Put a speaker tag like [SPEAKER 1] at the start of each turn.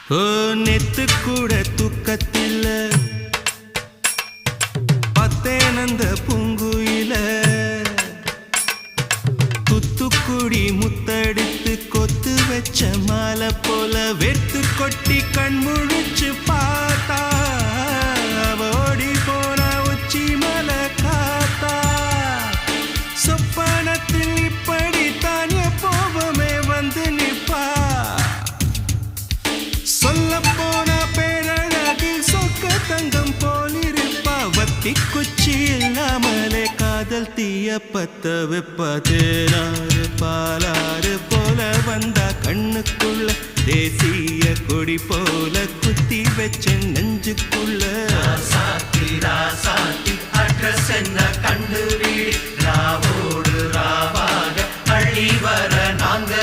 [SPEAKER 1] ஓ நெத்து கூட தூக்கத்தில்ல பத்தேனந்த பூங்குயில துத்துக்குடி முத்தடித்து கொத்து வச்ச மாலை போல வெத்து கொட்டி கண் முழிச்சு பார்த்தா ஓடி போன உச்சி மலை காத்தா சொப்பனத்தில் இப்படி தானே போவமே வந்து நிப்பா சொல்ல போன பேரழகில் சொக்க தங்கம் போலிருப்பா வத்தி குச்சி இல்லாமலே காதல் தீய பத்த வெப்ப தேனாறு பாலாறு போல வந்தா கண்ணுக்குள்ள தேசிய கொடி போல குத்தி வச்ச நெஞ்சுக்குள்ள
[SPEAKER 2] ராசாத்தி ராசாத்தி அட்ரஸ் என்ன கண்டு வீடு ராவோடு ராவாக அள்ளி வர நாங்க